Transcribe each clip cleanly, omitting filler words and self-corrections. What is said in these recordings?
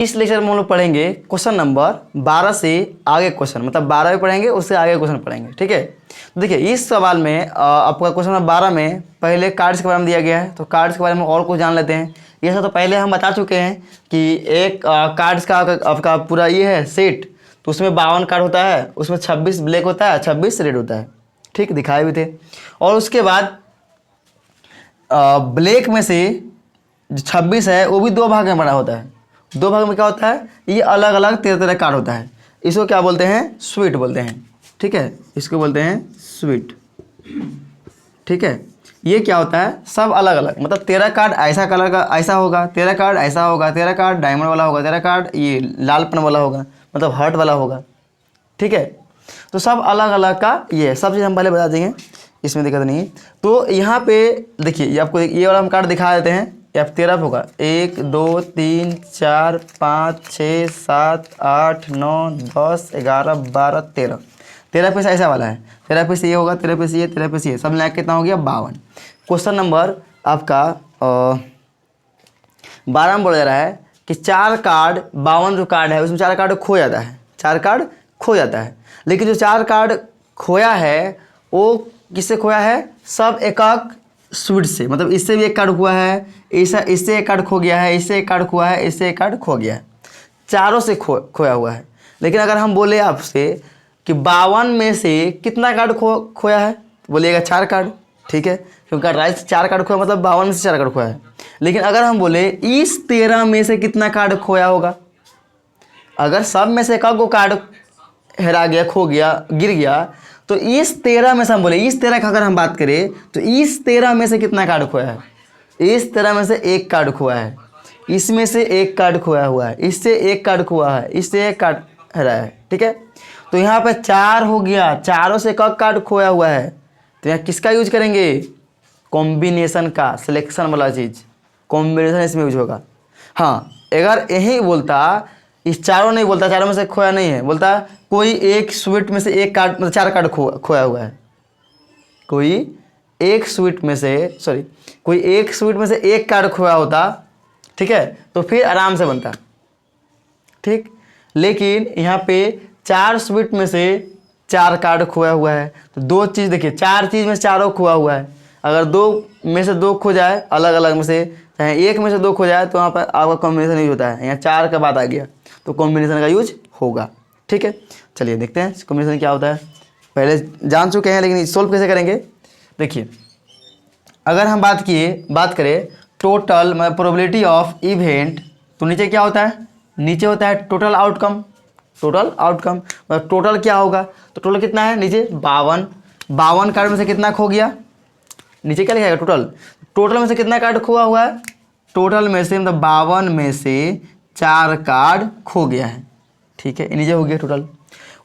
इस लेक्चर में हम लोग पढ़ेंगे क्वेश्चन नंबर 12 से आगे क्वेश्चन, मतलब 12 भी पढ़ेंगे उससे आगे क्वेश्चन पढ़ेंगे। ठीक है, तो देखिए इस सवाल में आपका क्वेश्चन नंबर 12 में पहले कार्ड्स के बारे में दिया गया है, तो कार्ड्स के बारे में और कुछ जान लेते हैं। ये सब तो पहले हम बता चुके हैं कि एक कार्ड्स का आपका पूरा ये है सेट, तो उसमें 52 कार्ड होता है, उसमें 26 ब्लैक होता है, 26 रेड होता है। ठीक, दिखाए भी थे। और उसके बाद ब्लैक में से जो 26 है वो भी 2 भाग में बना होता है। 2 भाग में क्या होता है, ये अलग अलग 13 कार्ड होता है। इसको क्या बोलते हैं, स्वीट बोलते हैं। ठीक है, इसको बोलते हैं स्वीट। ठीक है, ये क्या होता है, सब अलग अलग, मतलब 13 कार्ड ऐसा कलर का ऐसा होगा, 13 कार्ड ऐसा होगा, 13 कार्ड डायमंड वाला होगा, 13 कार्ड ये लालपन वाला होगा, मतलब हार्ट वाला होगा। ठीक है, तो सब अलग अलग का ये सब चीज़ हम पहले बता देंगे, इसमें दिक्कत नहीं है। तो यहाँ पे देखिए ये आपको ये वाला हम कार्ड दिखा देते हैं। ये आप 13 होगा, 1 2 3 4 5 6 7 8 9 10 11 12 13 13 पीस ऐसा वाला है, 13 पीस ये होगा, 13 पीस ये, 13 पीस ये, सब मिला के कितना हो गया 52। क्वेश्चन नंबर आपका 12 में बोला जा रहा है कि 4 कार्ड 52 जो कार्ड है उसमें 4 कार्ड खो जाता है, 4 कार्ड खो जाता है। लेकिन जो 4 कार्ड खोया है वो किससे खोया है, सब एक स्वीट से, मतलब इससे भी एक कार्ड खोया है, इससे एक कार्ड खो गया है, इससे एक कार्ड खोया है, इससे एक कार्ड खो गया है, चारों से खोया हुआ है। लेकिन अगर हम बोले आपसे कि 52 में से कितना कार्ड खोया है, बोलिएगा 4 कार्ड। ठीक है, क्योंकि राइट से 4 कार्ड खोया, मतलब 52 में से 4 कार्ड खोया है। लेकिन अगर हम बोले इस 13 में से कितना कार्ड खोया होगा, अगर सब में से एक को कार्ड हेरा गया, खो गया, गिर गया, तो इस 13 में से हम बोले इस 13 का अगर हम बात करें तो इस 13 में से कितना कार्ड खोया है, इस 13 में से एक कार्ड खोया है, इसमें से एक कार्ड खोया हुआ है, इससे एक कार्ड खोया है, इससे एक कार्ड हेरा है। ठीक है, तो यहाँ पे 4 हो गया, चारों से एक कार्ड खोया हुआ है, तो यहाँ किसका यूज करेंगे, कॉम्बिनेशन का, सिलेक्शन वाला चीज, कॉम्बिनेशन इसमें यूज होगा। हाँ, अगर यही बोलता इस चारों नहीं बोलता, चारों में से खोया नहीं है, बोलता कोई एक स्वीट में से एक कार्ड, मतलब 4 कार्ड खोया हुआ है, कोई एक स्वीट में से कोई एक स्वीट में से एक कार्ड खोया होता, ठीक है, तो फिर आराम से बनता। ठीक, लेकिन यहाँ पे 4 स्वीट में से 4 कार्ड खोया हुआ है, तो 2 चीज़ देखिए, 4 चीज़ में 4 खोया हुआ है। अगर 2 में से 2 खो जाए अलग अलग में से, चाहे 1 में से 2 खो जाए, तो वहाँ पर आपका कॉम्बिनेशन यूज होता है। यहाँ 4 का बात आ गया तो कॉम्बिनेशन का यूज होगा। ठीक है, चलिए देखते हैं कॉम्बिनेशन क्या होता है। पहले जान चुके हैं, लेकिन सोल्व कैसे करेंगे। देखिए अगर हम बात करें टोटल मतलब प्रोबेबिलिटी ऑफ इवेंट, तो नीचे क्या होता है, नीचे होता है टोटल आउटकम। टोटल आउटकम मतलब टोटल क्या होगा, तो टोटल कितना है, नीचे 52 कार्ड में से कितना खो गया, नीचे क्या लिखेगा टोटल में से कितना कार्ड खोआ हुआ है, टोटल में से मतलब 52 में से 4 कार्ड खो गया है। ठीक है, नीचे हो गया टोटल।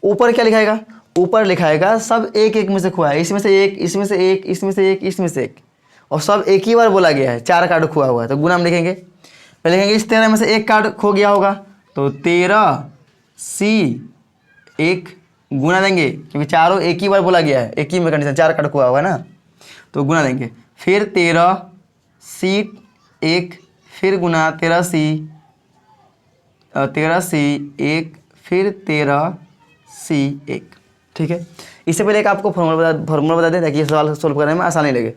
ऊपर क्या लिखाएगा, ऊपर लिखाएगा सब एक एक में से खोआ है, इसमें से एक, इसमें से एक, इसमें से एक, इसमें से एक, और सब एक ही बार बोला गया है, 4 कार्ड खोआ हुआ है, तो गुना में लिखेंगे। पहले लिखेंगे इस 13 में से एक कार्ड खो गया होगा, तो 13C 1 गुना देंगे, क्योंकि चारों एक ही बार बोला गया है, एक ही में कंडीशन 4 कार्ड खोआ हुआ है ना, तो गुना देंगे। फिर 13C 1, फिर गुना 13C 1, फिर 13C 1। ठीक है, इससे पहले एक आपको फार्मूला बता दें ताकि ये सवाल सोल्व करने में आसानी लगे।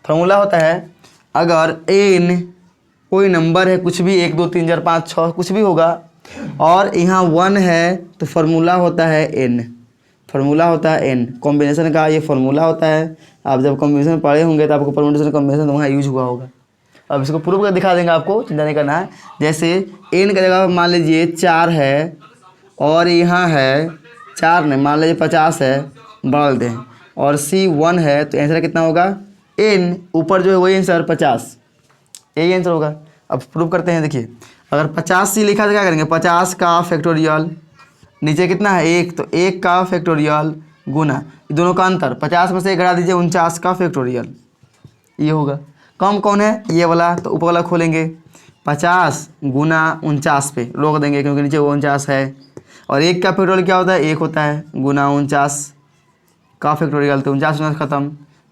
फार्मूला होता है, अगर n कोई नंबर है, कुछ भी 1 2 3 4 5 6 कुछ भी होगा, और यहाँ 1 है, तो फार्मूला होता है n, फार्मूला होता है n, कॉम्बिनेशन का ये फार्मूला होता है। आप जब कॉम्बिनेशन पढ़े होंगे तो आपको परम्यूटेशन कॉम्बिनेशन वहाँ यूज हुआ होगा। अब इसको प्रूव कर दिखा देंगे, आपको चिंता नहीं करना है। जैसे n का जगह मान लीजिए 4 है, और यहाँ है 4 नहीं, मान लीजिए 50 है, बढ़ा देते हैं, और C 1 है, तो आंसर कितना होगा n, ऊपर जो है वही आंसर 50, यही आंसर होगा। अब प्रूव करते हैं। देखिए अगर 50C लिखा तो क्या करेंगे, 50 का फैक्टोरियल, नीचे कितना है 1, तो 1 का फैक्टोरियल गुना दोनों का अंतर, 50 में से 1 घटा दीजिए, 49 का फैक्टोरियल, ये होगा। कम कौन है, ये वाला, तो ऊपर वाला खोलेंगे, 50 गुना 49 पे रोक देंगे, क्योंकि नीचे 49 है, और 1 का फैक्टोरियल क्या होता है, 1 होता है, गुना 49 का फैक्टोरियल, तो 49 खत्म,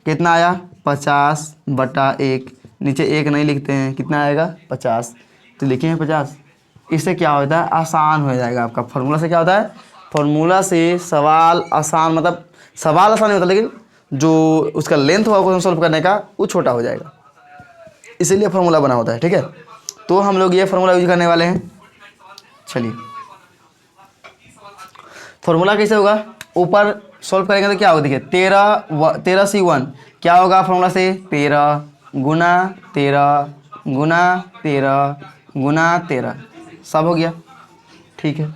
कितना आया 50/1, नीचे 1 नहीं लिखते हैं, कितना आएगा 50, तो लिखे हैं 50। इससे क्या होता है, आसान हो जाएगा आपका। फार्मूला से क्या होता है, फार्मूला से सवाल आसान, मतलब सवाल आसान नहीं होता, लेकिन जो उसका लेंथ होगा क्वेश्चन सॉल्व करने का वो छोटा हो जाएगा, इसीलिए फार्मूला बना होता है। ठीक है, तो हम लोग ये फार्मूला यूज करने वाले हैं। चलिए फार्मूला कैसे होगा, ऊपर सॉल्व करेंगे तो क्या होगा, देखिए 13C1 क्या होगा फार्मूला से, 13 गुना 13 गुना 13 गुना 13, सब हो गया। ठीक है,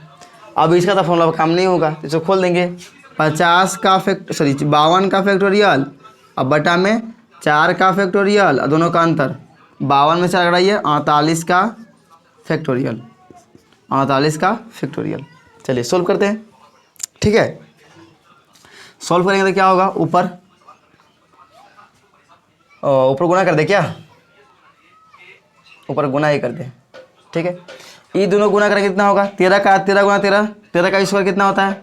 अब इसका तो फॉर्मूला काम नहीं होगा, तो इसको खोल देंगे। 50 का 52 का फैक्टोरियल, अब बटा में 4 का फैक्टोरियल, और दोनों का अंतर 52 में 4 घटाइए 48 का फैक्टोरियल, 48 का फैक्टोरियल। चलिए सोल्व करते हैं। ठीक है, सोल्व करेंगे तो क्या होगा, ऊपर गुना कर दे, क्या ऊपर गुना ही कर दे। ठीक है, ये दोनों गुना करेंगे कितना होगा, 13 का 13 गुना 13, 13 का स्क्वायर कितना होता है,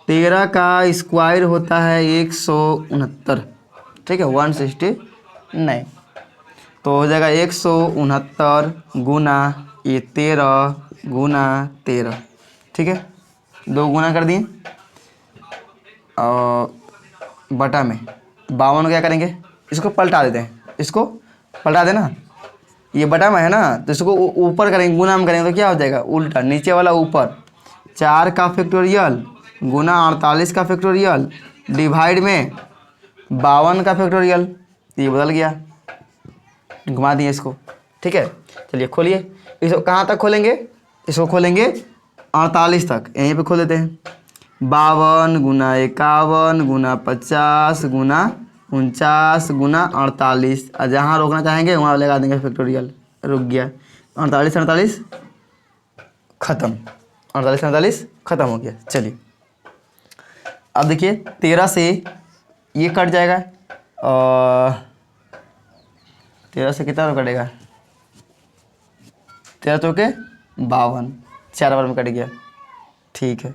13 का स्क्वायर होता है 169। ठीक है, 169, तो हो जाएगा 169 गुना ये 13 गुना 13। ठीक है, 2 गुना कर दिए और बटा में 52 क्या करेंगे, इसको पलटा देते हैं, इसको पलटा देना, ये बटा में है ना, तो इसको ऊपर करेंगे, गुना में करेंगे तो क्या हो जाएगा, उल्टा, नीचे वाला ऊपर, 4 का फैक्टोरियल गुना 48 का फैक्टोरियल डिवाइड में 52 का फैक्टोरियल, ये बदल गया, घुमा दिए इसको। ठीक है, चलिए खोलिए, इसको कहाँ तक खोलेंगे, इसको खोलेंगे 48 तक, यहीं पे खोल देते हैं। 52 गुना 51 गुना 50 गुना 49 गुना 48, और जहाँ रोकना चाहेंगे वहाँ लगा देंगे फैक्टोरियल, रुक गया, 48 48 खत्म, 48 48 खत्म हो गया। चलिए अब देखिए 13 से ये कट जाएगा, और 13 से कितना कटेगा, 13 तो के 52, 4 बार में कट गया। ठीक है,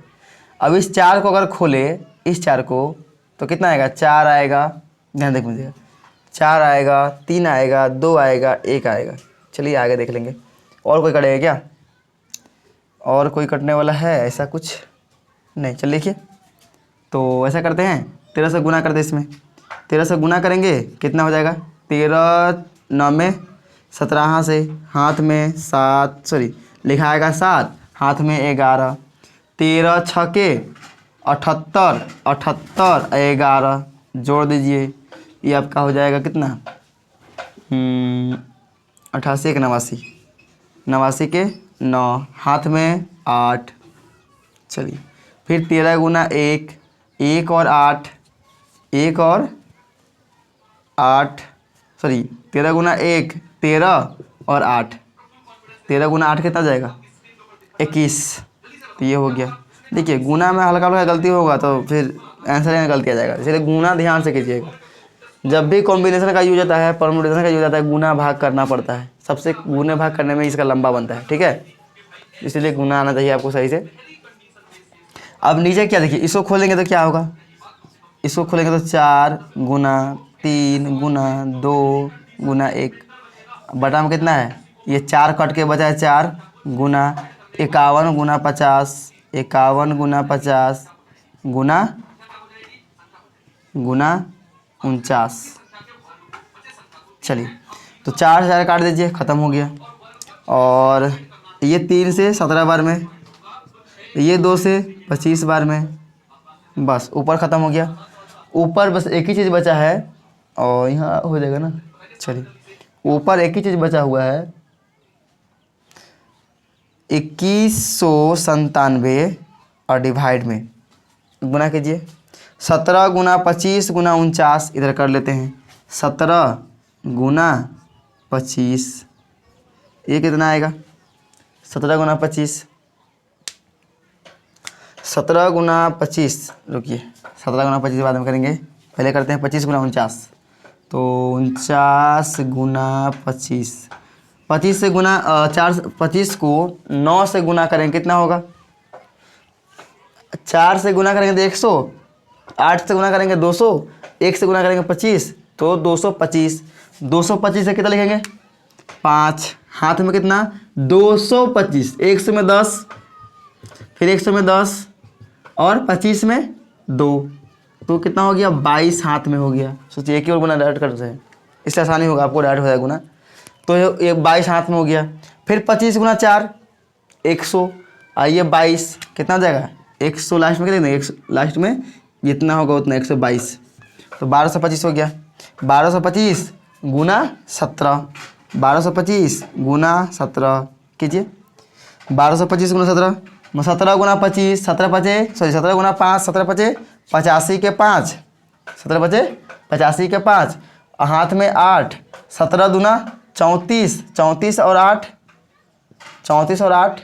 अब इस 4 को अगर खोले, इस 4 को, तो कितना आएगा, 4 आएगा, ध्यान देख मुझे, 4 आएगा, 3 आएगा, 2 आएगा, 1 आएगा। चलिए आगे देख लेंगे, और कोई कटेगा क्या, और कोई कटने वाला है ऐसा कुछ नहीं। चल देखिए, तो ऐसा करते हैं, 13 से गुना करते हैं, इसमें 13 से गुना करेंगे कितना हो जाएगा, 13 9 में 17 से हाथ में 7, सॉरी लिखा आएगा 7, हाथ में 11, 13 6 के 78, 78 11 जोड़ दीजिए, ये आपका हो जाएगा कितना, 88 के 89, 89 के 9, हाथ में 8। चलिए फिर 13 गुना 1, 1 और 8, 1 और 8, सॉरी 13 गुना 1 13 और 8, 13 गुना 8 कितना जाएगा, 21, तो ये हो गया। देखिए गुना में हल्का हल्का गलती होगा तो फिर आंसर में गलती आ जाएगा, इसलिए गुना ध्यान से कीजिएगा। जब भी कॉम्बिनेशन का यूज होता है, परमुटेशन का यूज होता है, गुना भाग करना पड़ता है, सबसे गुने भाग करने में इसका लंबा बनता है। ठीक है, इसलिए गुना आना चाहिए आपको सही से। अब नीचे क्या देखिए, इसको खोलेंगे तो क्या होगा, इसको खोलेंगे तो 4 गुना 3 गुना 2 गुना 1, बटा में कितना है, ये 4 कट के बचा है 4 गुना 51 गुना 50, 51 गुना 50 गुना 49। चलिए तो 4 4 काट दीजिए, ख़त्म हो गया। और ये 3 से 17 बार में, ये 2 से 25 बार में, बस ऊपर ख़त्म हो गया। ऊपर बस एक ही चीज़ बचा है, और यहाँ हो जाएगा ना। चलिए ऊपर एक ही चीज़ बचा हुआ है, 2197 और डिवाइड में गुना कीजिए। 17 गुना 25 गुना 49 इधर कर लेते हैं, 17 गुना 25, ये कितना आएगा, 17 गुना 25, 17 गुना 25, रुकिए 17 गुना 25 बाद में करेंगे, पहले करते हैं 25 गुना 49, तो 49 गुना 25, 25 से गुना 25 को 9 से गुना करेंगे कितना होगा, 4 से गुना करेंगे तो 100, 8 से गुना करेंगे 200, 1 से गुना करेंगे 25 तो 225, 225 से कितना लिखेंगे 5, हाथ में कितना 225, 100 में 10, फिर 100 में 10 और 25 में 2, तो कितना हो गया 22 हाथ में हो गया। सोचिए एक ही और गुना डायरेक्ट करते हैं, इससे आसानी होगा आपको, डायरेक्ट हो जाएगा गुना। तो ये 22 हाथ में हो गया। फिर 25 गुना 4 100, आइए 22 कितना हो जाएगा 100, लास्ट में कितना 100, लास्ट में जितना होगा उतना 122, तो 1225 हो गया। 1225 गुना 17, 1225 गुना 17 कीजिए, 1225 गुना 17, 17 गुना 25, 17 गुना 5, 17 पचे 85 के 5, 17 पचे 85 के 5, हाथ में 8, 17 दूना 34, 34 और 8, 34 और 8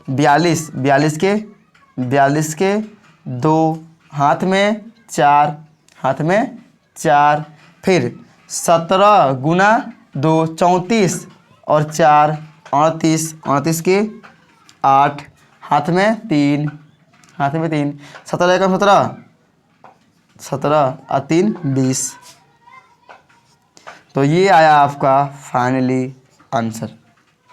42, 42 के 2, हाथ में 4, हाथ में 4, फिर 17 गुना 2 34 और 4 38, 38 के 8, हाथ में 3, हाथ में 3, 17 एकम 17, 17 और 3 20। तो ये आया आपका फाइनली आंसर।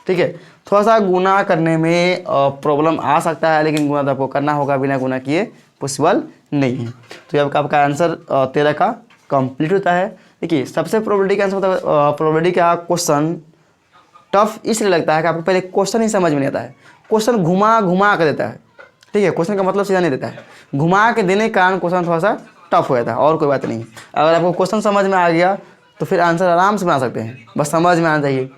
ठीक है, थोड़ा सा गुना करने में प्रॉब्लम आ सकता है, लेकिन गुना तो आपको करना होगा, बिना गुना किए पॉसिबल नहीं है। तो ये आपका आंसर 13 का कंप्लीट होता है। देखिए सबसे प्रोबेबिलिटी का आंसर होता है, प्रोबेबिलिटी का क्वेश्चन टफ इसलिए लगता है कि आपको पहले क्वेश्चन ही समझ में नहीं आता है, क्वेश्चन घुमा घुमा कर देता है। ठीक है, क्वेश्चन का मतलब सीधा नहीं देता है, घुमा के देने के कारण क्वेश्चन थोड़ा सा टफ हो जाता है, और कोई बात नहीं। अगर आपको क्वेश्चन समझ में आ गया तो फिर आंसर आराम से बना सकते हैं, बस समझ में आना चाहिए।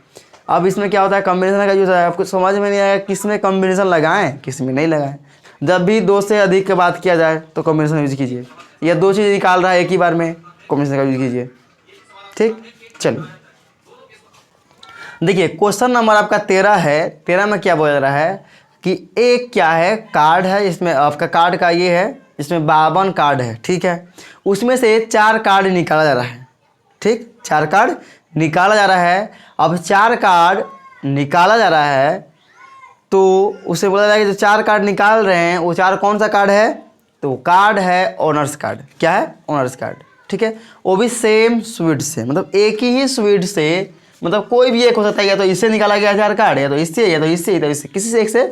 अब इसमें क्या होता है, कॉम्बिनेशन का यूज़ है, आपको समझ में नहीं आएगा किस में कॉम्बिनेशन लगाएं किस में नहीं लगाएं। जब भी 2 से अधिक की बात किया जाए तो कॉम्बिनेशन यूज कीजिए, या 2 चीज़ निकाल रहा है एक ही बार में, कॉम्बिनेशन का यूज कीजिए। ठीक, चलिए देखिए क्वेश्चन नंबर आपका 13 है। 13 में क्या बोला जा रहा है कि एक क्या है कार्ड है, इसमें आपका कार्ड का ये है, इसमें 52 कार्ड है। ठीक है, उसमें से 4 कार्ड निकाला जा रहा है। ठीक, 4 कार्ड निकाला जा रहा है। अब 4 कार्ड निकाला जा रहा है तो उसे बोला जाएगा जो 4 कार्ड निकाल रहे हैं वो 4 कौन सा कार्ड है, तो वो कार्ड है ऑनर्स कार्ड। क्या है, ऑनर्स कार्ड। ठीक है, वो भी सेम स्वीट से, मतलब एक ही स्वीट से, मतलब कोई भी एक हो सकता है, या तो इससे निकाला गया 4 कार्ड, या तो इससे, या तो इससे, या तो इससे, किसी से एक से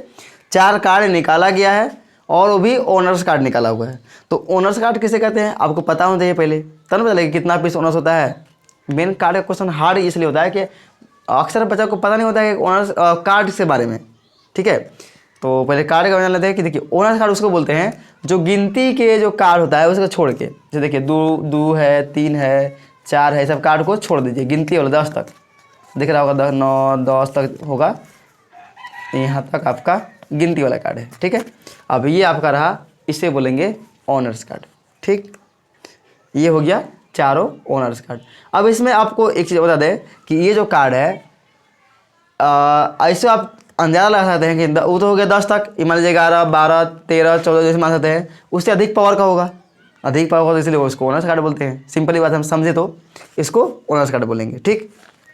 4 कार्ड निकाला गया है, और वो भी ऑनर्स कार्ड निकाला हुआ है। तो ऑनर्स कार्ड किसे कहते हैं आपको पता होना चाहिए पहले, तब पता लगेगा कितना पीस ऑनर्स होता है। मेन कार्ड का क्वेश्चन हार्ड इसलिए होता है कि अक्सर बच्चा को पता नहीं होता है कि ऑनर्स कार्ड के बारे में। ठीक है, तो पहले कार्ड का जान लेते हैं कि देखिए ऑनर्स कार्ड उसको बोलते हैं जो गिनती के जो कार्ड होता है उसको छोड़ के, जैसे देखिए 2 है, 3 है, 4 है, सब कार्ड को छोड़ दीजिए, गिनती वाला 10 तक दिख रहा होगा, 9 10 तक होगा, यहाँ तक आपका गिनती वाला कार्ड है। ठीक है, अब ये आपका रहा, इसे बोलेंगे ऑनर्स कार्ड। ठीक, ये हो गया चारों ऑनर्स कार्ड। अब इसमें आपको एक चीज़ बता दें कि ये जो कार्ड है ऐसे आप अंदाजा लगा सकते हैं कि वो तो हो गया 10 तक, मान लीजिए 11 12 13 14 जैसे मान सकते हैं, उससे अधिक पावर का होगा, अधिक पावर का, तो इसलिए उसको ऑनर्स कार्ड बोलते हैं। सिंपली बात हम समझे तो इसको ऑनर्स कार्ड बोलेंगे। ठीक,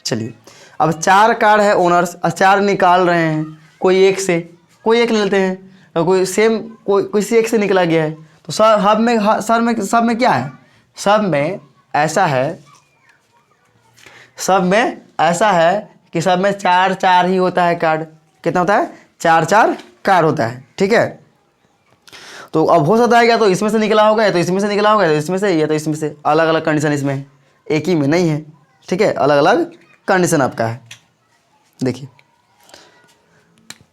चलिए अब 4 कार्ड है ऑनर्स, और 4 निकाल रहे हैं, कोई एक से, कोई एक ले लेते हैं, और कोई सेम कोई एक से निकला गया है, तो सब में क्या है, सब में ऐसा है, सब में ऐसा है कि सब में 4 ही होता है कार्ड। कितना होता है, 4 कार्ड होता है। ठीक है, तो अब हो सकता है या तो इसमें से निकला होगा, या तो इसमें से निकला होगा, या तो इसमें से, या तो इसमें से, अलग अलग कंडीशन इसमें, एक ही में नहीं है। ठीक है, अलग अलग कंडीशन आपका है। देखिए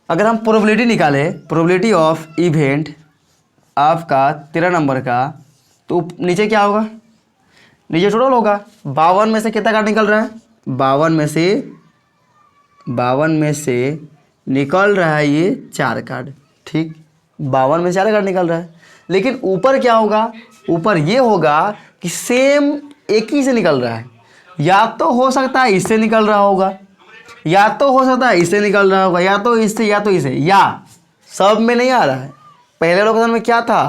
अगर हम प्रोबेबिलिटी निकालें, प्रोबेबिलिटी ऑफ इवेंट आपका 13 नंबर का, तो नीचे क्या होगा, नीचे टोटल होगा 52 में से कितना कार्ड निकल रहा है, 52 में से निकल रहा है ये 4 कार्ड। ठीक, 52 में 4 कार्ड निकल रहा है, लेकिन ऊपर क्या होगा, ऊपर ये होगा कि सेम एक ही से निकल रहा है, या तो हो सकता है इससे निकल रहा होगा, या तो हो सकता है इससे निकल रहा होगा, या तो इससे, या तो इसे, या सब में नहीं आ रहा है। पहले लोकेशन में क्या था,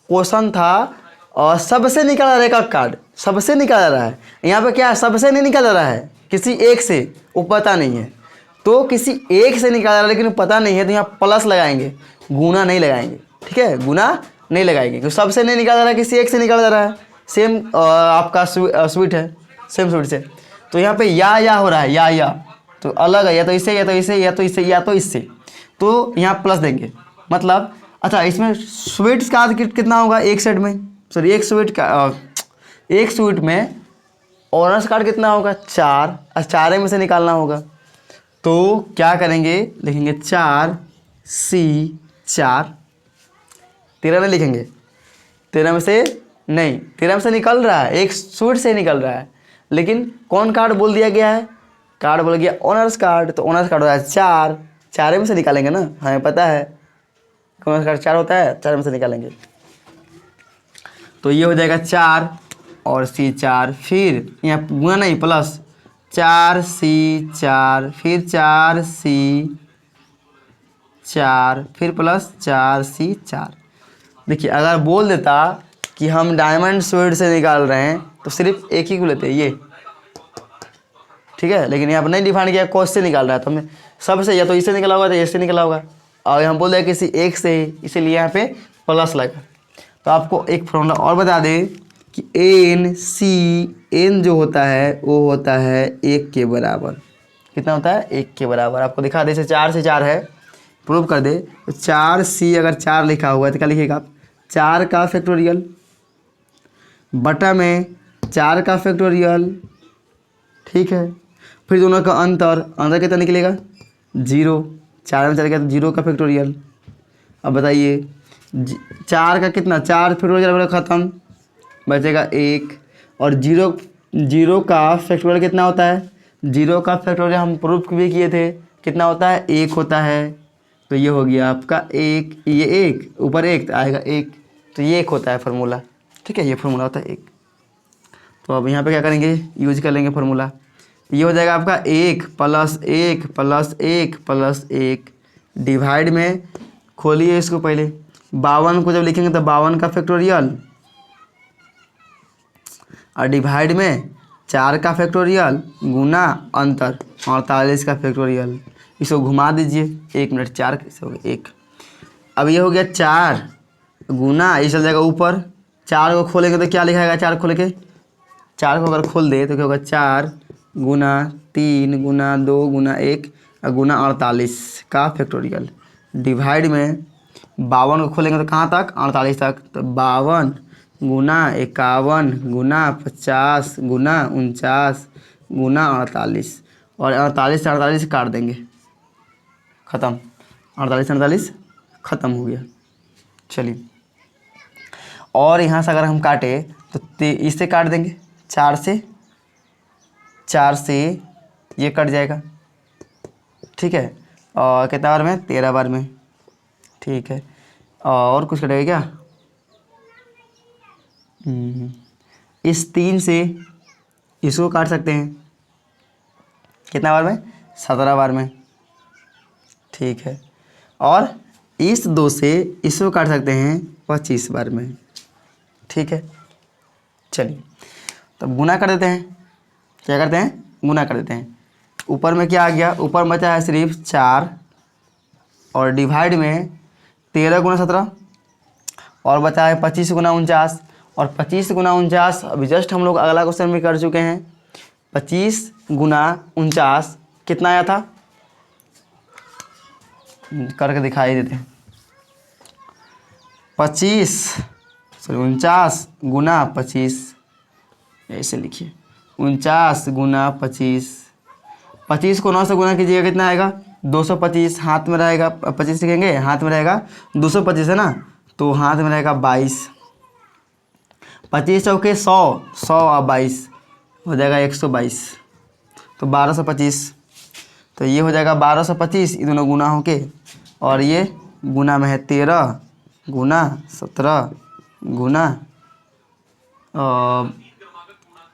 क्वेश्चन था और सबसे निकाला रहेगा कार्ड, सबसे निकाला रहा है। यहाँ पे क्या है, सबसे नहीं निकाला रहा है, किसी एक से, वो पता नहीं है, तो किसी एक से निकाला रहा है लेकिन पता नहीं है, तो यहाँ प्लस लगाएंगे, गुना नहीं लगाएंगे। ठीक है, गुना नहीं लगाएंगे, क्योंकि सबसे नहीं निकाला रहा है, किसी एक से निकाला जा रहा है, सेम आपका स्वीट है, सेम स्वीट से, तो यहाँ पे या हो रहा है, या तो अलग है, या तो इससे या तो इससे या तो इससे या तो इससे, तो यहाँ प्लस देंगे। मतलब अच्छा, इसमें स्वीट्स का कितना होगा एक सेट में, सॉरी एक स्वीट में ऑनर्स कार्ड कितना होगा 4, और 4 में से निकालना होगा। तो क्या करेंगे, लिखेंगे 4C4, 13 नहीं लिखेंगे, 13 में से नहीं, 13 में से निकल रहा है, एक स्वीट से निकल रहा है, लेकिन कौन कार्ड बोल दिया गया है, कार्ड बोल गया ऑनर्स कार्ड, तो ऑनर्स कार्ड होता है 4, 4 में से निकालेंगे ना, हमें पता है ऑनर्स कार्ड 4 होता है, 4 में से निकालेंगे। तो ये हो जाएगा 4 और C4, फिर यहाँ गुना नहीं प्लस 4C4, फिर 4C4, फिर प्लस 4C4। देखिए अगर बोल देता कि हम डायमंड स्वीट से निकाल रहे हैं तो सिर्फ एक ही को लेते ये, ठीक है, लेकिन यहाँ पर नहीं डिफाइन किया कौन से निकाल रहा है, तो हमने सबसे या तो इससे निकला होगा तो इससे निकला होगा, और हम बोल रहे हैं किसी एक से ही, इसीलिए यहाँ पे प्लस लगा। तो आपको एक फॉर्मूला और बता दें कि N जो होता है वो होता है 1 के बराबर। कितना होता है 1 के बराबर। आपको दिखा दे, जैसे 4 से 4 है, प्रूव कर दे, तो 4C अगर 4 लिखा हुआ है तो क्या लिखेगा आप, 4 का फैक्टोरियल बटा में 4 का फैक्टोरियल, ठीक है, फिर दोनों का अंतर कितना निकलेगा 0, 4 में चलेगा तो 0 का फैक्टोरियल। अब बताइए 4 का कितना, 4 फैक्टोरियल ख़त्म, बचेगा 1, और 0 का फैक्टोरियल कितना होता है, 0 का फैक्टोरियल हम प्रूफ भी किए थे, कितना होता है 1 होता है। तो ये हो गया आपका 1, ये 1 ऊपर 1 तो आएगा 1, तो ये 1 होता है फार्मूला, ठीक है, ये फार्मूला होता है 1। तो अब यहाँ पे क्या करेंगे, यूज कर लेंगे फार्मूला। ये हो जाएगा आपका 1 + 1 + 1 + 1, डिवाइड में खोलिए इसको, पहले 52 को जब लिखेंगे तो 52 का फैक्टोरियल, और डिवाइड में 4 का फैक्टोरियल गुना अंतर 48 का फैक्टोरियल। इसको घुमा दीजिए 1 मिनट, 4 कैसे हो गया 1। अब ये हो गया 4 गुना, ये चल जाएगा ऊपर, 4 को खोलेंगे तो क्या लिखाएगा, 4 खोल के, 4 को अगर खोल दे तो क्या होगा 4 गुना 3 गुना 2 गुना 1 गुना 48 का फैक्टोरियल, डिवाइड में 52 को खोलेंगे तो कहाँ तक 48 तक, तो 52 गुना 51 गुना 50 गुना 49 गुना 48, और 48 से 48 काट देंगे, ख़त्म, 48 से 48 ख़त्म हो गया। चलिए, और यहाँ से अगर हम काटे तो इससे काट देंगे, 4 से ये कट जाएगा, ठीक है, और कितना बार में 13 बार में, ठीक है, और कुछ कटेगा क्या, इस 3 से इसको काट सकते हैं, कितना बार में 17 बार में, ठीक है, और इस 2 से इसको काट सकते हैं 25 बार में, ठीक है। चलिए तब गुना कर देते हैं, क्या करते हैं गुना कर देते हैं, ऊपर में क्या आ गया, ऊपर बचा है सिर्फ 4, और डिवाइड में 13 गुना 17, और बचा है 25 गुना 49, और 25 गुना 49 अभी जस्ट हम लोग अगला क्वेश्चन में कर चुके हैं। 25 गुना 49 कितना आया था, करके दिखाई देते हैं, 49 गुना 25, ऐसे लिखिए 49 गुना 25, 25 को 9 से गुना कीजिएगा, कितना आएगा 225, हाथ में रहेगा 25 लिखेंगे, हाथ में रहेगा 225 है ना, तो हाथ में रहेगा 22, 25 चौके 100, 100 और 22 हो जाएगा 122, तो 1225, तो ये हो जाएगा 1225, ये दोनों गुना होके, और ये गुना में है 13 गुना 17 गुना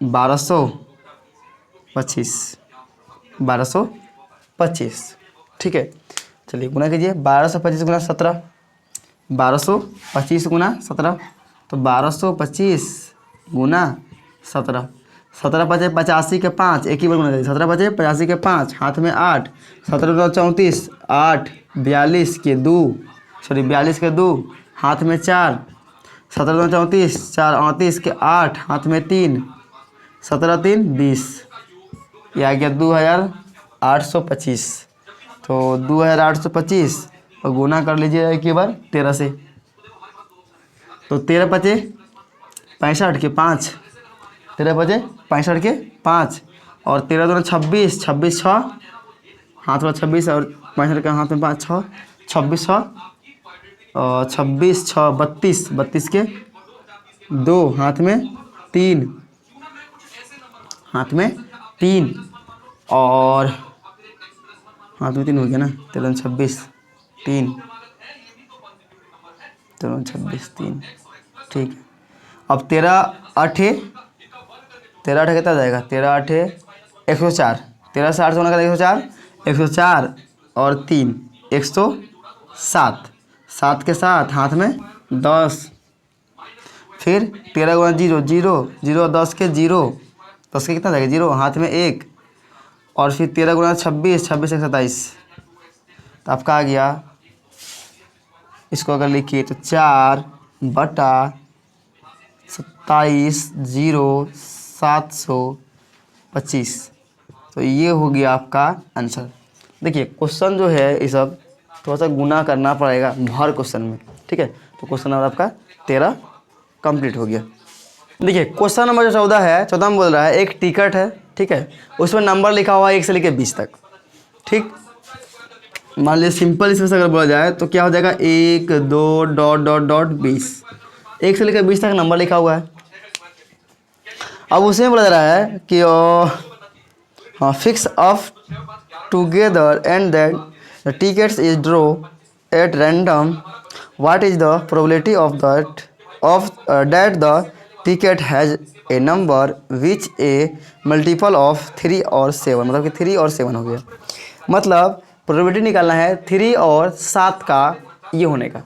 1225, ठीक है। चलिए गुना कीजिए, 1225 गुना 17, 1225 गुना 17, तो 1225 गुना 17, 17 बचे 85 के 5, एक ही बार गुना करिए, 17 बचे 85 के 5, हाथ में 8, 17 2 34, 8 42 के 2, सॉरी 42 के 2, हाथ में 4, 17 2 34, 4 38 के 8, हाथ में 3, 17 3 20, ये आ गया 825, तो 2825 और गुना कर लीजिए एक बार 13 से, तो 13 पचे 65 के 5, 13 बजे 65 के 5 और 13 दूना 26, 26 6 हाथ वाला 26 और 65 के हाथ में 5 6, 26 6 और 26 6 32, 32 के 2 हाथ में 3, हाथ में 3 और हाथ में 3 हो गया ना, 13 26 3, 13 26 3, ठीक है। अब 13 8 कितना जाएगा, 13 8 104, 13 से 8 होने का 104, 104 और 3 107, 7 के साथ हाथ में 10, फिर 13 गुना 0 0 0 10 के 0, 10 के कितना जाएगा 0, हाथ में 1 और फिर 13 गुना 26 26 1 27, तो आपका आ गया, इसको अगर लिखिए तो 4 बटा 27 0 725, तो ये हो गया आपका आंसर। देखिए क्वेश्चन जो है ये सब थोड़ा सा गुना करना पड़ेगा हर क्वेश्चन में, ठीक है। तो क्वेश्चन नंबर आपका 13 कंप्लीट हो गया। देखिए क्वेश्चन नंबर जो 14 है, 14 में बोल रहा है एक टिकट है, ठीक है, उसमें नंबर लिखा हुआ है 1 से लेकर 20 तक, ठीक। मान लीजिए सिंपल इसमें से अगर बोला जाए तो क्या हो जाएगा 1 2 डॉट डॉट डॉट 20, 1 से लेकर 20 तक नंबर लिखा हुआ है। अब उसमें बोला जा रहा है कि fix of together and that the tickets is draw at random, what is the probability of that the ticket has a number which A multiple of 3 और 7, मतलब कि 3 और 7 हो गया। मतलब प्रोबेबिलिटी निकालना है 3 और 7 का ये होने का,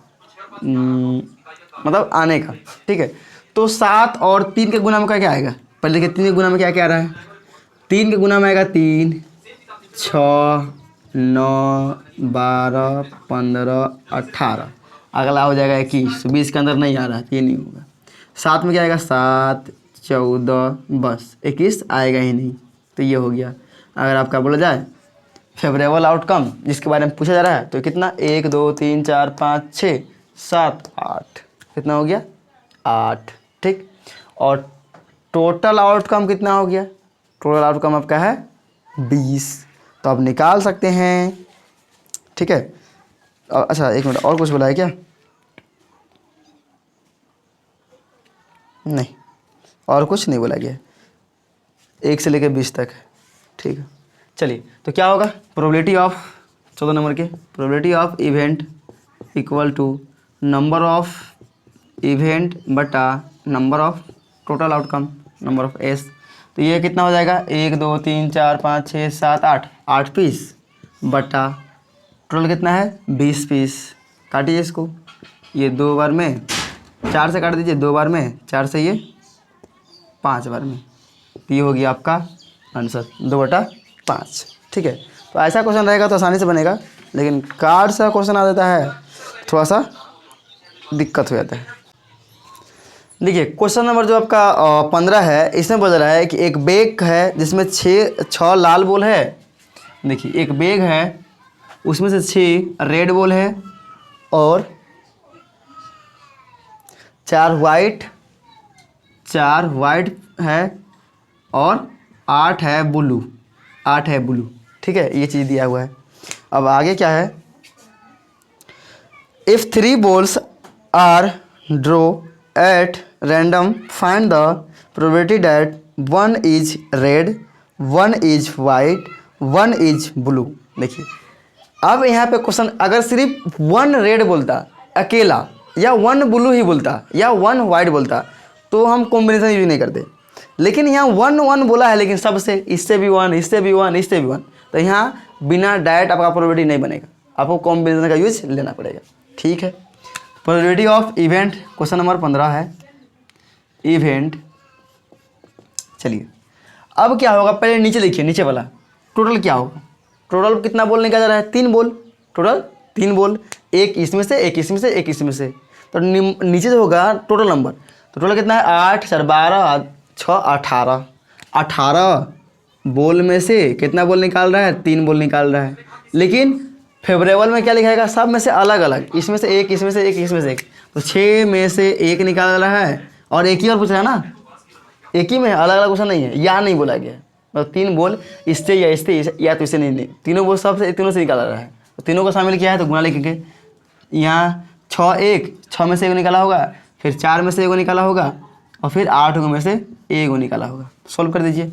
मतलब आने का, ठीक है। तो 7 और 3 के गुना में क्या आएगा, पहले देखिए 3 के गुना में क्या क्या आ रहा है, 3 के गुना में आएगा 3 6 9 12 15 18, अगला हो जाएगा 21, 20 के अंदर नहीं आ रहा है, ये नहीं होगा। 7 में क्या आएगा 7 14, बस 21 आएगा ही नहीं, तो ये हो गया। अगर आपका बोला जाए फेवरेबल आउटकम जिसके बारे में पूछा जा रहा है, तो कितना 1 2 3 4 5 6 7 8, कितना हो गया 8, ठीक। और टोटल आउटकम कितना हो गया, टोटल आउटकम आपका है 20, तो आप निकाल सकते हैं, ठीक है। अच्छा एक मिनट, और कुछ बोला है क्या, नहीं और कुछ नहीं बोला गया, 1 से लेकर 20 तक है, ठीक है। चलिए तो क्या होगा, प्रोबेबिलिटी ऑफ 14 नंबर के, probability of event equal to number of event बटा number of total outcome, number of S. तो ये कितना हो जाएगा 1 2 3 4 5 6 7 8, 8 पीस बटा टोटल कितना है 20 पीस, काटिए इसको, ये 2 बार में 4 से काट दीजिए, 2 बार में 4 से ये 5 बार में, ये हो गया आपका आंसर 2/5, ठीक है। तो ऐसा क्वेश्चन रहेगा तो आसानी से बनेगा, लेकिन कार्ड सा क्वेश्चन आ जाता है थोड़ा सा दिक्कत हो जाता है। देखिए क्वेश्चन नंबर जो आपका 15 है, इसमें बोल रहा है कि एक बैग है जिसमें 6 लाल बॉल है। देखिए एक बैग है उसमें से 6 रेड बॉल है और 4 वाइट है और 8 है ब्लू, 8 है ब्लू, ठीक है। ये चीज़ दिया हुआ है। अब आगे क्या है, if 3 balls are draw at random find the probability that 1 is red 1 is white 1 is blue. देखिए अब यहाँ पे क्वेश्चन अगर सिर्फ 1 रेड बोलता अकेला या 1 ब्लू ही बोलता या 1 वाइट बोलता तो हम कॉम्बिनेशन यूज नहीं करते, लेकिन यहाँ 1 1 बोला है, लेकिन सबसे इससे भी 1 इससे भी 1 इससे भी 1, तो यहाँ बिना डायरेक्ट आपका प्रोबेबिलिटी नहीं बनेगा, आपको कॉम्बिनेशन का यूज लेना पड़ेगा, ठीक है। Probability of event question number 15 है इवेंट। चलिए अब क्या होगा, पहले नीचे देखिए, नीचे वाला टोटल क्या होगा, टोटल कितना बॉल निकाला जा रहा है 3 बॉल, टोटल 3 बॉल, एक इसमें से एक इसमें से एक इसमें से, तो नीचे जो होगा टोटल नंबर, तो टोटल कितना है 8 4 12 6 18, 18 बोल में से कितना बोल निकाल रहा है, 3 बोल निकाल रहा है। लेकिन फेवरेबल में क्या लिखाएगा, सब में से अलग अलग, इसमें से एक, इसमें से एक, इसमें से एक। तो 6 में से 1 निकाल रहा है और एक ही और पूछ रहा है ना, एक ही में, अलग अलग क्वेश्चन नहीं है, या नहीं बोला गया है। मतलब 3 बोल इससे या इससे या तो इससे नहीं, तीनों बोल सबसे, तीनों से निकाला रहा है। तो तीनों को शामिल किया है तो गुना लिखेंगे। यहाँ 6 1, 6 में से 1 निकाला होगा, फिर 4 में से 1 निकाला होगा और फिर 8 में से 1 निकाला होगा। सोल्व कर दीजिए।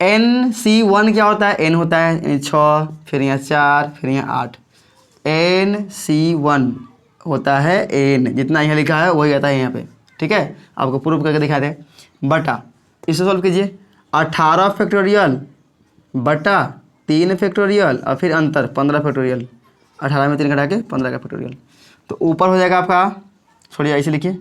NC1 क्या होता है, n होता है 6, फिर यहाँ 4, फिर यहाँ 8। NC1 होता है n, जितना यहाँ लिखा है वही आता है यहाँ पे, ठीक है। आपको प्रूफ करके दिखा दे। बटा, इसे सॉल्व कीजिए। 18 फैक्टोरियल बटा 3 फैक्टोरियल और फिर अंतर 15 फैक्टोरियल। 18 में 3 घटा के 15 का फैक्टोरियल। तो ऊपर हो जाएगा आपका, छोड़िए ऐसे लिखिए,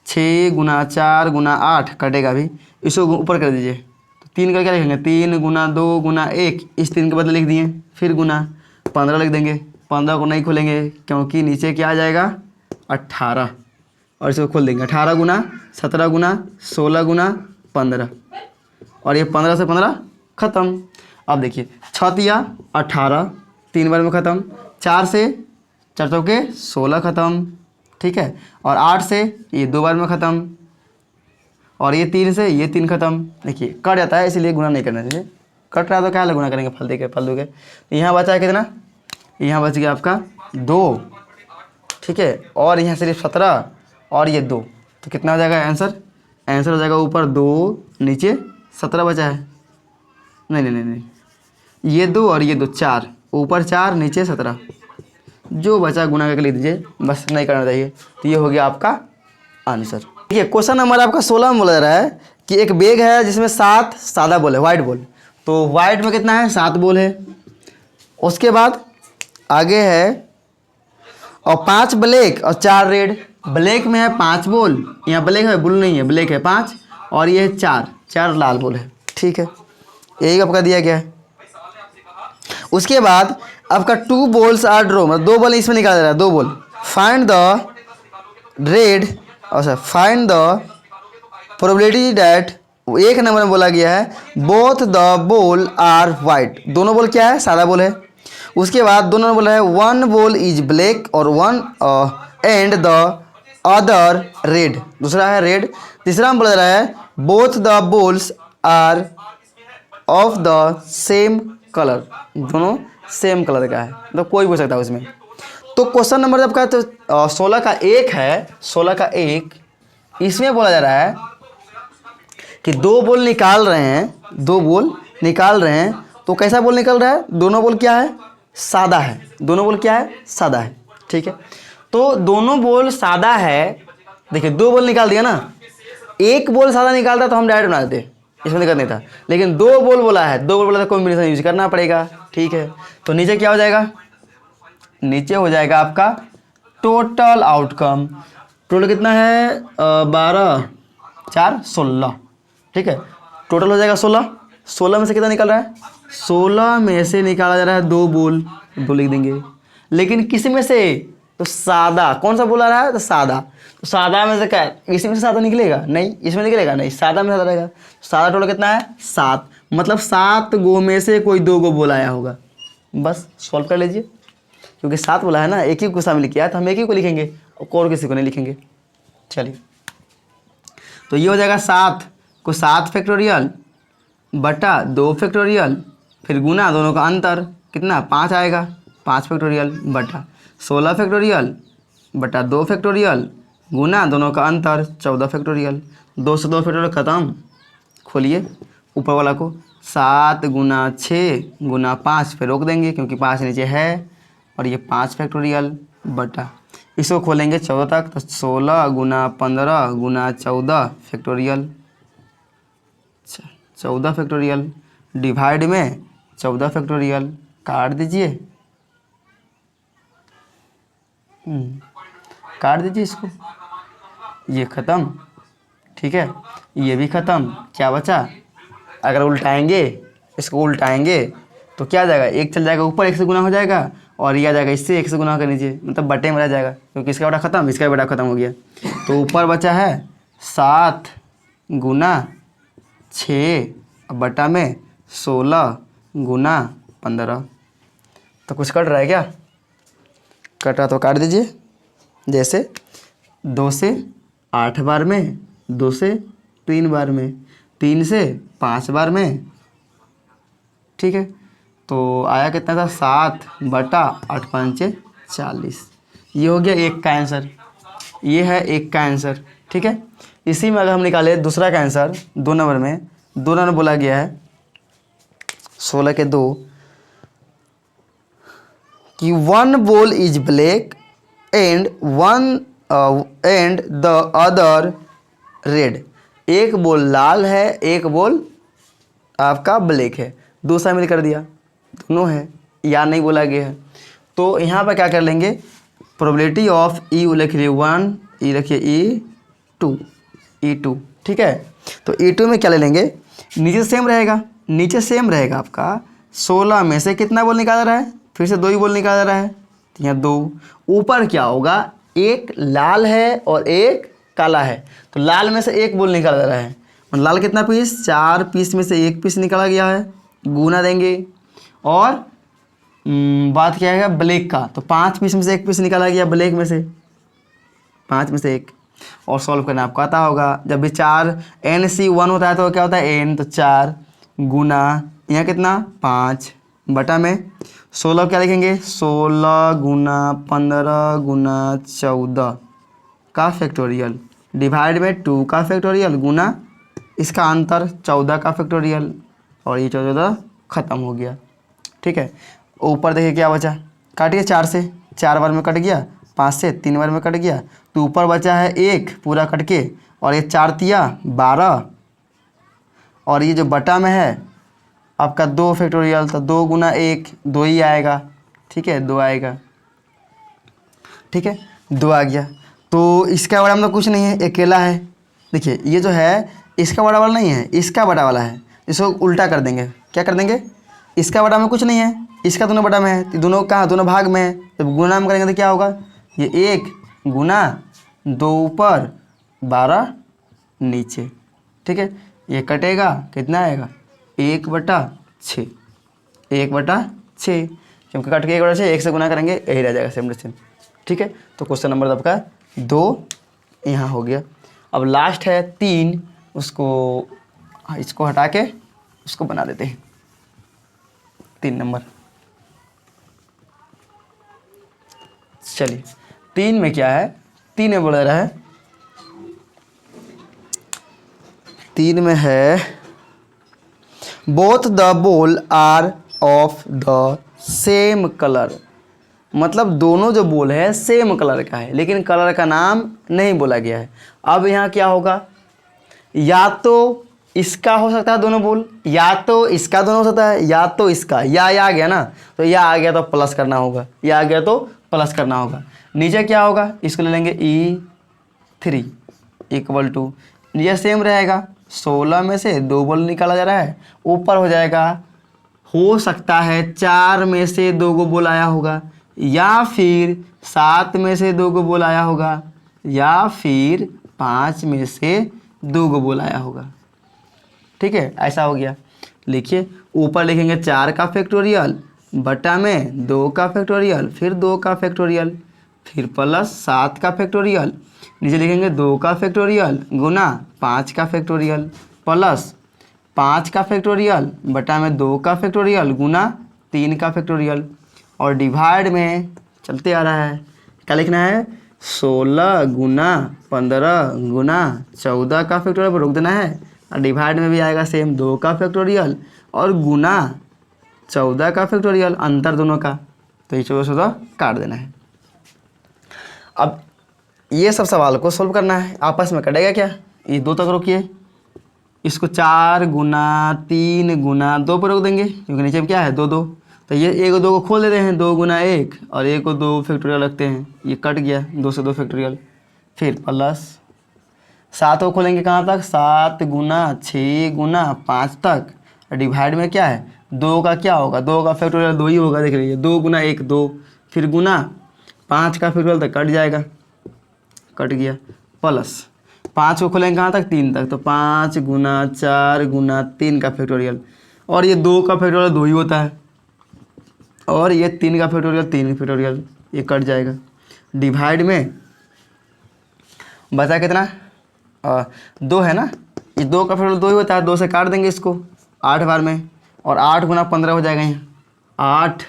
6 गुना 4 गुना 8 कटेगा अभी, इसको ऊपर कर दीजिए। तो 3 का क्या लिखेंगे, 3 गुना 2 गुना 1, इस 3 के बदले लिख दिए। फिर गुना 15 लिख देंगे। 15 को नहीं खोलेंगे क्योंकि नीचे क्या आ जाएगा 18, और इसको खोल देंगे। 18 गुना 17 गुना 16 गुना 15, और ये 15 से 15 ख़त्म। अब देखिए 6 18, 3 बार में ख़त्म। 4 से 4 चौके 16 ख़त्म, ठीक है। और 8 से ये 2 बार में ख़त्म, और ये 3 से ये 3 ख़त्म। देखिए कट जाता है, इसलिए गुना नहीं करना चाहिए। कट रहा तो क्या गुना करेंगे, फालतू के। यहाँ बचा है कितना, यहाँ बच गया आपका 2, ठीक है। और यहाँ सिर्फ 17 और ये 2, तो कितना हो जाएगा आंसर, आंसर हो जाएगा ऊपर 2 नीचे 17 बचा है। नहीं नहीं नहीं नहीं, ये 2 और ये 2, 4, ऊपर 4 नीचे 17, जो बचा गुना करके लिख दीजिए, बस नहीं करना चाहिए। तो ये हो गया आपका आंसर। देखिए क्वेश्चन नंबर आपका 16 में बोला जा रहा है कि एक बैग है जिसमें 7 सादा बॉल है, वाइट बॉल। तो वाइट में कितना है, 7 बॉल है। उसके बाद आगे है और 5 ब्लैक और 4 रेड। ब्लैक में है 5 बॉल, यहाँ ब्लैक है, ब्लू नहीं है, ब्लैक है 5, और ये 4 लाल बॉल है, ठीक है। यही आपका दिया गया है। उसके बाद आपका 2 बॉल्स आर ड्रॉ, मतलब 2 बॉल इसमें निकाला जा रहा है, 2 बॉल। फाइंड द रेड, अच्छा find the probability that, 1 number में बोला गया है both the ball are white, दोनों बॉल क्या है, सादा बॉल है। उसके बाद दोनों ने बोला है 1 बॉल इज ब्लैक और 1 एंड द अदर रेड, दूसरा है रेड। तीसरा में बोला जा रहा है both the balls are of the same colour, दोनों सेम कलर का है, मतलब कोई पूछ सकता है उसमें। तो क्वेश्चन नंबर आपका तो 16 का 1 है, 16 का 1, इसमें बोला जा रहा है कि 2 बॉल निकाल रहे हैं, 2 बॉल निकाल रहे हैं। तो कैसा बॉल निकल रहा है, दोनों बॉल क्या है, सादा है, दोनों बॉल क्या है, सादा है, ठीक है। तो दोनों बॉल सादा है। देखिए 2 बॉल निकाल दिया ना, 1 बॉल सादा निकालता तो हम डायरेक्ट बना देते, इसमें दिक्कत नहीं था। लेकिन 2 बॉल बोला है, 2 बॉल बोला तो कॉम्बिनेशन यूज करना पड़ेगा, ठीक है। तो नीचे क्या हो जाएगा, नीचे हो जाएगा आपका टोटल आउटकम। टोटल कितना है 12 4 16, ठीक है। टोटल हो जाएगा 16। 16 में से कितना निकल रहा है, 16 में से निकाला जा रहा है 2 बॉल, 2 लिख देंगे। लेकिन किस में से, तो सादा, कौन सा बोला रहा है, तो सादा। तो सादा में से क्या, इसमें से सादा निकलेगा नहीं, इसमें निकलेगा नहीं, सादा में सादा रहेगा। सादा टोटल कितना है 7, मतलब 7 गो में से कोई 2 गो बोला आया होगा। बस सॉल्व कर लीजिए, क्योंकि 7 बोला है ना, एक ही को शामिल किया तो हम एक ही को लिखेंगे और किसी को नहीं लिखेंगे। चलिए तो ये हो जाएगा 7 को 7 फैक्टोरियल बटा 2 फैक्टोरियल, फिर गुना दोनों का अंतर कितना 5 आएगा, 5 फैक्टोरियल बटा 16 फैक्टोरियल बटा 2 फैक्टोरियल गुना दोनों का अंतर 14 फैक्टोरियल। 2 से 2 फैक्टोरियल ख़त्म, खोलिए ऊपर वाला को, 7 गुना 6 गुना 5, फिर रोक देंगे क्योंकि 5 नीचे है, और ये 5 फैक्टोरियल बटा, इसको खोलेंगे 14 तक, तो 16 गुना 15 गुना 14 फैक्टोरियल, 14 फैक्टोरियल डिवाइड में 14 फैक्टोरियल, काट दीजिए, काट दीजिए इसको, ये ख़त्म, ठीक है। ये भी ख़त्म, क्या बचा, अगर उल्टाएंगे, इसको उल्टाएंगे तो क्या आ जाएगा, 1 चल जाएगा ऊपर, 1 से गुना हो जाएगा, और ये आ जाएगा इससे 1 से गुना होकर नीचे, मतलब बटे में रह जाएगा, क्योंकि इसका बड़ा ख़त्म, इसका बड़ा ख़त्म हो गया। तो ऊपर बचा है 7 गुना 6 बटा में 16 गुना 15। तो कुछ कट रहा है क्या? कट रहा तो काट दीजिए। जैसे 2 से 8 बार में, 2 से 3 बार में, 3 से 5 बार में, ठीक है। तो आया कितना था? 7/8 40। ये हो गया एक का आंसर, ये है एक का आंसर, ठीक है। इसी में अगर हम निकाले दूसरा का आंसर 2 नंबर में, 2 नंबर बोला गया है 16 के 2 कि 1 ball is black and the other red. एक बॉल लाल है, एक बॉल आपका ब्लैक है, दो शामिल कर दिया, दोनों है या नहीं बोला गया है। तो यहाँ पर क्या कर लेंगे? प्रोबेबिलिटी ऑफ ई लिख लिए 1, ई रखिए E2, ठीक है। तो E2 में क्या ले लेंगे? नीचे सेम रहेगा, नीचे सेम रहेगा आपका। 16 में से कितना बॉल निकाला रहा है? फिर से 2 ही बॉल निकाला रहा है, तो यहाँ 2। ऊपर क्या होगा? एक लाल है और एक काला है, तो लाल में से एक बॉल निकाला रहा है। लाल कितना पीस? 4 पीस में से 1 पीस निकाला गया है, गुना देंगे। और बात क्या है ब्लैक का, तो 5 पीस में से 1 पीस निकाला गया ब्लैक में से, 5 में से 1। और सॉल्व करना आपको आता होगा। जब भी 4 NC1 होता है तो क्या होता है? N, तो 4 गुना यहाँ कितना? 5 बटा में 16 क्या लिखेंगे? 16 गुना 15 गुना 14 का फैक्टोरियल, डिवाइड में 2 का फैक्टोरियल, गुना इसका अंतर 14 का फैक्टोरियल, और ये 14 ख़त्म हो गया, ठीक है। ऊपर देखिए क्या बचा? काटिए 4 से, 4 बार में कट गया, 5 से 3 बार में कट गया, तो ऊपर बचा है 1 पूरा कट के, और ये 4 तिया 12, और ये जो बटा में है आपका 2 फैक्टोरियल, तो 2 गुना 1 2 ही आएगा, ठीक है, 2 आएगा, ठीक है, 2 आ गया। तो इसका बड़ा मतलब कुछ नहीं है, अकेला है। देखिए ये जो है इसका बड़ा वाला नहीं है, इसका बड़ा वाला है। इसको उल्टा कर देंगे, क्या कर देंगे? इसका बड़ा में कुछ नहीं है, इसका दोनों बटा में है, तो दोनों कहाँ? दोनों भाग में है। जब गुना में करेंगे तो क्या होगा? ये 1 गुना 2 ऊपर 12 नीचे, ठीक है। ये कटेगा, कितना आएगा? 1/6, 1/6, क्योंकि कट के 1/6 1 से गुना करेंगे, यही रह जाएगा सेम टू सेम, ठीक है। तो क्वेश्चन नंबर आपका 2 यहाँ हो गया। अब लास्ट है 3, उसको इसको हटा के उसको बना देते हैं 3 नंबर। चलिए 3 में क्या है? 3 में बोला रहा है, 3 में है both the ball are of the same colour. मतलब दोनों जो बॉल है सेम कलर का है, लेकिन कलर का नाम नहीं बोला गया है। अब यहाँ क्या होगा? या तो इसका हो सकता है दोनों बॉल, या तो इसका दोनों हो सकता है, या तो इसका, या आ गया ना, तो या आ गया तो प्लस करना होगा, या आ गया तो प्लस करना होगा। नीचे क्या होगा? इसको ले लेंगे E3 इक्वल टू, यह सेम रहेगा, 16 में से 2 बॉल निकाला जा रहा है, ऊपर हो जाएगा, हो सकता है 4 में से 2 गो बॉल आया होगा, या फिर 7 में से 2 गो बॉल आया होगा, या फिर 5 में से 2 गो बॉल आया होगा, ठीक है। ऐसा हो गया। लिखिए ऊपर लिखेंगे 4 का फैक्टोरियल, बटा में 2 का फैक्टोरियल, फिर 2 का फैक्टोरियल, फिर प्लस 7 का फैक्टोरियल, नीचे लिखेंगे 2 का फैक्टोरियल गुना 5 का फैक्टोरियल, प्लस 5 का फैक्टोरियल बटा में 2 का फैक्टोरियल गुना 3 का फैक्टोरियल, और डिवाइड में चलते आ रहा है। क्या लिखना है? 16 गुना 15 गुना 14 का फैक्टोरियल पर रोक देना है, और डिवाइड में भी आएगा सेम 2 का फैक्टोरियल और गुना 14 का फैक्टोरियल, अंतर दोनों का, तो ये 14 काट देना है। अब ये सब सवाल को सोल्व करना है, आपस में कटेगा क्या? ये 2 तक रोकिए, इसको 4 गुना 3 गुना 2 पर रोक देंगे, क्योंकि नीचे में क्या है 2 2, तो ये 1 और 2 को खोल देते हैं, 2 गुना 1 और 1 को 2 फैक्टोरियल रखते हैं, ये कट गया, 2 से 2 फैक्टोरियल, फिर प्लस 7 को खोलेंगे कहाँ तक? 7 गुना 6 गुना 5 तक, डिवाइड में क्या है 2 का क्या होगा? 2 का फैक्टोरियल 2 ही होगा, देख लीजिए, 2 गुना 1 2, फिर गुना 5 का फैक्टोरियल तक कट जाएगा, कट गया, प्लस 5 को खोलेंगे कहाँ तक? 3 तक, तो 5 गुना 4 गुना 3 का फैक्टोरियल, और ये 2 का फैक्टोरियल 2 ही होता है, और ये 3 का फैक्टोरियल 3 फैक्टोरियल, ये कट जाएगा। डिवाइड में बचा कितना 2 है ना, ये 2 का फैक्टोरियल 2 ही होता है, 2 से काट देंगे इसको 8 बार में, और 8 गुना 15 हो जाएगा यहाँ, 8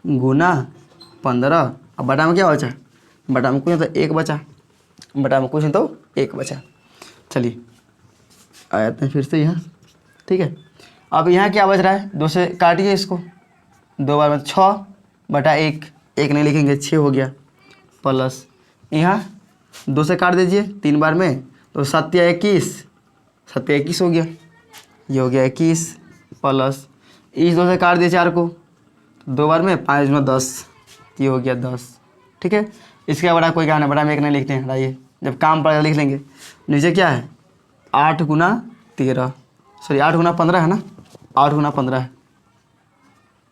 गुना 15। अब बटा में क्या बचा, बटा में कुछ नहीं तो 1 बचा, बटा में कुछ नहीं तो 1 बचा। चलिए आते हैं फिर से यहाँ, ठीक है। अब यहाँ क्या बच रहा है, 2 से काटिए इसको, 2 बार में 6 बटा 1, 1 नहीं लिखेंगे 6 हो गया, प्लस यहाँ 2 से काट दीजिए 3 बार में, तो 7 या 21, 7 या 21 हो गया, ये हो गया 21, प्लस इस 2 से काट दिए 4 को, 2 बार में 5 में 10, ये हो गया 10, ठीक है। इसके बड़ा कोई काम है, बड़ा में 1 नहीं लिखते हैं, हटाइए, जब काम पड़ेगा लिख लेंगे। नीचे क्या है 8 गुना 13, सॉरी 8 गुना 15 है ना, 8 गुना 15 है,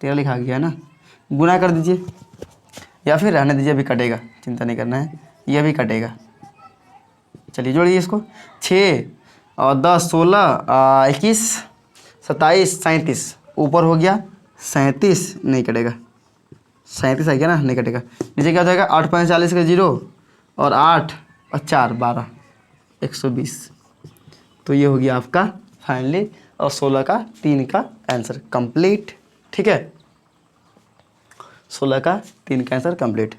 13 लिखा गया है ना, गुना कर दीजिए, या फिर रहने दीजिए, अभी कटेगा, चिंता नहीं करना है, यह भी कटेगा। चलिए जोड़िए इसको, 6 और 10 16 21 27 37, ऊपर हो गया 37, नहीं कटेगा, 37 आ गया ना, नहीं कटेगा। नीचे क्या हो जाएगा 8 5 40 का 0, और 8 और 4 12, 120। तो ये हो गया आपका फाइनली, और 16 का 3 का आंसर कंप्लीट, ठीक है, 16 का 3 का आंसर कंप्लीट।